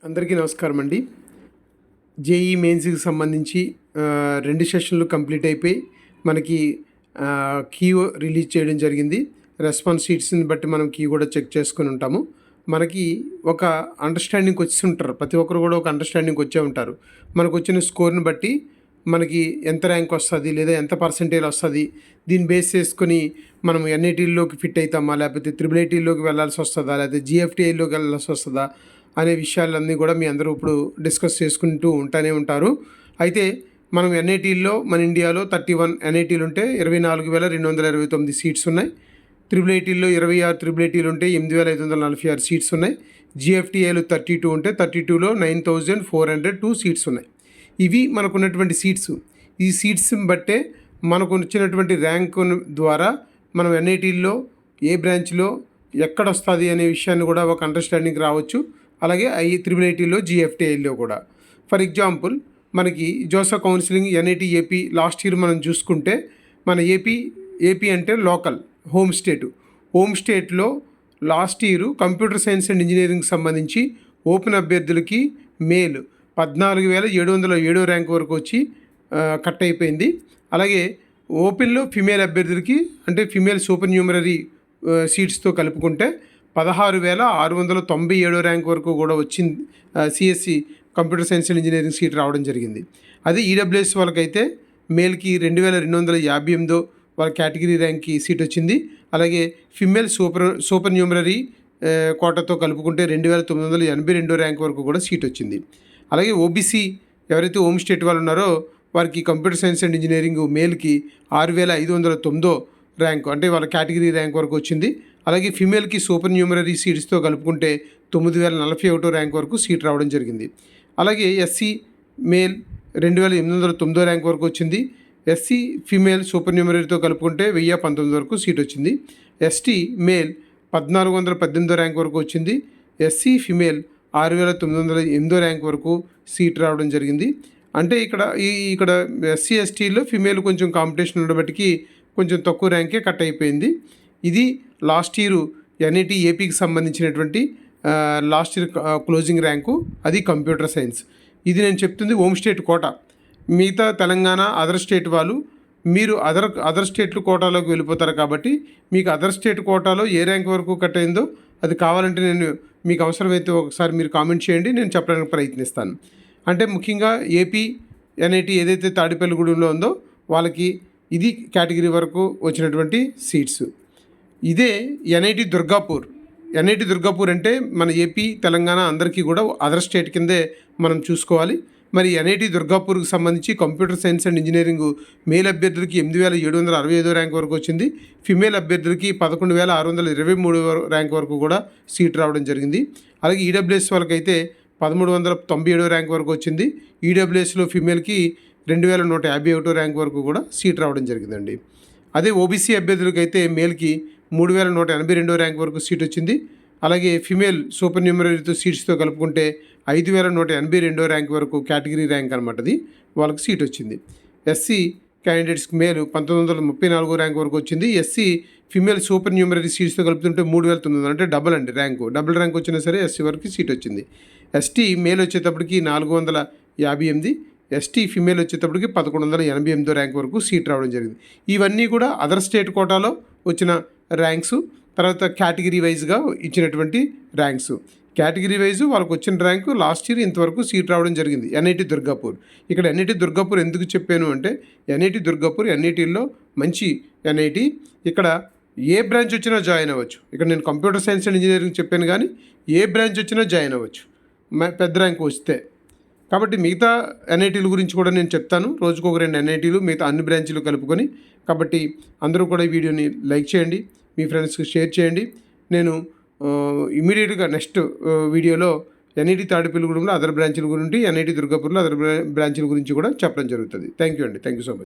అందరికీ నమస్కారం అండి. జేఈ మెయిన్స్కి సంబంధించి 2 సెషన్లు కంప్లీట్ అయిపోయి మనకి కీ రిలీజ్ చేయడం జరిగింది. రెస్పాన్స్ షీట్స్ని బట్టి మనం కీ కూడా చెక్ చేసుకొని ఉంటాము. మనకి ఒక అండర్స్టాండింగ్కి వచ్చి ఉంటారు, ప్రతి ఒక్కరు కూడా ఒక అండర్స్టాండింగ్కి వచ్చే ఉంటారు. మనకు వచ్చిన స్కోర్ని బట్టి మనకి ఎంత ర్యాంక్ వస్తుంది లేదా ఎంత పర్సెంటేజ్ వస్తుంది, దీన్ని బేస్ చేసుకొని మనం ఎన్ఐటీల్లోకి ఫిట్ అవుతామా, లేకపోతే త్రిబుల్ ఐటీల్లోకి వెళ్ళాల్సి వస్తుందా, లేకపోతే జిఎఫ్టీఐలోకి వెళ్ళాల్సి వస్తుందా అనే విషయాలన్నీ కూడా మీ అందరూ ఇప్పుడు డిస్కస్ చేసుకుంటూ ఉంటారు. అయితే మనం ఎన్ఐటీల్లో మన ఇండియాలో 31 ఎన్ఐటీలు ఉంటే 24,229 సీట్స్ ఉన్నాయి. త్రిబుల్ ఐటీల్లో 26 త్రిబుల్ ఐటీలు ఉంటే 8,546 సీట్స్ ఉన్నాయి. జిఎఫ్టీఐలు 32 ఉంటే 32లో 9,402 సీట్స్ ఉన్నాయి. ఇవి మనకున్నటువంటి సీట్స్. ఈ సీట్స్ బట్టే మనకు వచ్చినటువంటి ర్యాంకు ద్వారా మనం ఎన్ఐటీల్లో ఏ బ్రాంచ్లో ఎక్కడ వస్తుంది అనే విషయాన్ని కూడా ఒక అండర్స్టాండింగ్ రావచ్చు. అలాగే త్రిబుల్ ఐటీలో జిఎఫ్టీఐలో కూడా. ఫర్ ఎగ్జాంపుల్ మనకి JoSAA counselling NIT AP last year మనం చూసుకుంటే మన ఏపీ అంటే లోకల్ హోమ్ స్టేట్లో last year computer science and engineering సంబంధించి ఓపెన్ అభ్యర్థులకి మేల్ 14,707 ర్యాంక్ వరకు వచ్చి కట్ అయిపోయింది. అలాగే ఓపెన్లో ఫిమేల్ అభ్యర్థులకి అంటే ఫిమేల్ సూపర్ న్యూమరరీ సీట్స్తో కలుపుకుంటే 16,697 ర్యాంక్ వరకు కూడా వచ్చింది. CSC computer science and engineering seat రావడం జరిగింది. అదే ఈడబ్ల్యూఎస్ వాళ్ళకైతే మేల్కి 2,258 వాళ్ళ కేటగిరీ ర్యాంక్కి సీట్ వచ్చింది. అలాగే ఫిమేల్ సూపర్ న్యూమరరీ కోటాతో కలుపుకుంటే 2,982 ర్యాంక్ వరకు కూడా సీట్ వచ్చింది. అలాగే ఓబీసీ ఎవరైతే హోమ్ స్టేట్ వాళ్ళు ఉన్నారో వారికి కంప్యూటర్ సైన్స్ అండ్ ఇంజనీరింగ్ మేల్కి 6,509 ర్యాంకు అంటే వాళ్ళ కేటగిరీ ర్యాంక్ వరకు వచ్చింది. అలాగే ఫిమేల్కి సూపర్ న్యూమరరీ సీట్స్తో కలుపుకుంటే 9,041 ర్యాంక్ వరకు సీట్ రావడం జరిగింది. అలాగే ఎస్సీ మేల్ 2,809 ర్యాంక్ వరకు వచ్చింది. ఎస్సీ ఫిమేల్ సూపర్ న్యూమరరీతో కలుపుకుంటే 1,019 వరకు సీట్ వచ్చింది. ఎస్టీ మేల్ 1,418 ర్యాంక్ వరకు వచ్చింది. ఎస్సీ ఫిమేల్ 6,908 ర్యాంక్ వరకు సీట్ రావడం జరిగింది. అంటే ఇక్కడ ఎస్సీ ఎస్టీలో ఫిమేల్ కొంచెం కాంపిటీషన్ ఉండబట్టికి కొంచెం తక్కువ ర్యాంకే కట్ అయిపోయింది. ఇది లాస్ట్ ఇయర్ ఎన్ఐటీ ఏపీకి సంబంధించినటువంటి లాస్ట్ ఇయర్ క్లోజింగ్ ర్యాంకు, అది కంప్యూటర్ సైన్స్. ఇది నేను చెప్తుంది హోమ్ స్టేట్ కోటా. మిగతా తెలంగాణ అదర్ స్టేట్ వాళ్ళు మీరు అదర్ స్టేట్లు కోటాలోకి వెళ్ళిపోతారు కాబట్టి మీకు అదర్ స్టేట్ కోటాలో ఏ ర్యాంక్ వరకు కట్ అయిందో అది కావాలంటే నేను మీకు అవసరమైతే ఒకసారి మీరు కామెంట్ చేయండి, నేను చెప్పడానికి ప్రయత్నిస్తాను. అంటే ముఖ్యంగా ఏపీ ఎన్ఐటీ ఏదైతే తాడిపల్లిగూడెంలో ఉందో వాళ్ళకి ఇది కేటగిరీ వరకు వచ్చినటువంటి సీట్స్. ఇదే ఎన్ఐటీ దుర్గాపూర్ అంటే మన ఏపీ తెలంగాణ అందరికీ కూడా అదర్ స్టేట్ కిందే మనం చూసుకోవాలి. మరి ఎన్ఐటీ దుర్గాపూర్కి సంబంధించి computer science and engineering male అభ్యర్థులకి 8,765 ర్యాంక్ వరకు వచ్చింది. ఫిమేల్ అభ్యర్థులకి 11,623 ర్యాంక్ వరకు కూడా సీట్ రావడం జరిగింది. అలాగే ఈడబ్ల్యూఎస్ వాళ్ళకైతే 1,397 ర్యాంక్ వరకు వచ్చింది. ఈడబ్ల్యూఎస్లో ఫిమేల్కి 2,151 ర్యాంక్ వరకు కూడా సీట్ రావడం జరిగిందండి. అదే ఓబీసీ అభ్యర్థులకైతే మేల్కి 3,182 ర్యాంక్ వరకు సీట్ వచ్చింది. అలాగే ఫిమేల్ సూపర్ న్యూమరరీతో సీట్స్తో కలుపుకుంటే 5,182 ర్యాంక్ వరకు కేటగిరీ ర్యాంక్ అనమాట, అది వాళ్ళకి సీట్ వచ్చింది. ఎస్సీ క్యాండిడేట్స్కి మేల్ 1,934 ర్యాంక్ వరకు వచ్చింది. ఎస్సీ ఫిమేల్ సూపర్ న్యూమరరీ సీట్స్తో కలుపుతుంటే 3,900 అంటే డబుల్ ర్యాంక్ వచ్చినా సరే ఎస్సీ వరకు సీట్ వచ్చింది. ఎస్టీ మేల్ వచ్చేటప్పటికి 458, ఎస్టీ ఫిమేల్ వచ్చేటప్పటికి 1,188 ర్యాంక్ వరకు సీట్ రావడం జరిగింది. ఇవన్నీ కూడా అదర్ స్టేట్ కోటాలో వచ్చిన ర్యాంక్స్. తర్వాత కేటగిరీ వైజ్గా ఇచ్చినటువంటి ర్యాంక్స్. కేటగిరీ వైజ్ వాళ్ళకు వచ్చిన ర్యాంకు లాస్ట్ ఇయర్ ఇంతవరకు సీట్ రావడం జరిగింది ఎన్ఐటీ దుర్గాపూర్. ఇక్కడ ఎన్ఐటీ దుర్గాపూర్ ఎందుకు చెప్పాను అంటే ఎన్ఐటీ దుర్గాపూర్ ఎన్ఐటీల్లో మంచి ఎన్ఐటీ. ఇక్కడ ఏ బ్రాంచ్ వచ్చినా జాయిన్ అవ్వచ్చు. ఇక్కడ నేను కంప్యూటర్ సైన్స్ అండ్ ఇంజనీరింగ్ చెప్పాను, కానీ ఏ బ్రాంచ్ వచ్చినా జాయిన్ అవ్వచ్చు పెద్ద ర్యాంక్ వస్తే. కాబట్టి మిగతా ఎన్ఐటీల గురించి కూడా నేను చెప్తాను, రోజుకు ఒక 2 ఎన్ఐటీలు మిగతా అన్ని బ్రాంచీలు కలుపుకొని. కాబట్టి అందరూ కూడా ఈ వీడియోని లైక్ చేయండి, మీ ఫ్రెండ్స్కి షేర్ చేయండి. నేను ఇమీడియట్గా నెక్స్ట్ వీడియోలో ఎన్ఐటీ తాడిపల్లిగూడెంలో అదర్ బ్రాంచీల గురించి, ఎన్ఐటీ దుర్గాపూర్లో అదర్ బ్రాంచీల గురించి కూడా చెప్పడం జరుగుతుంది. Thank you so much.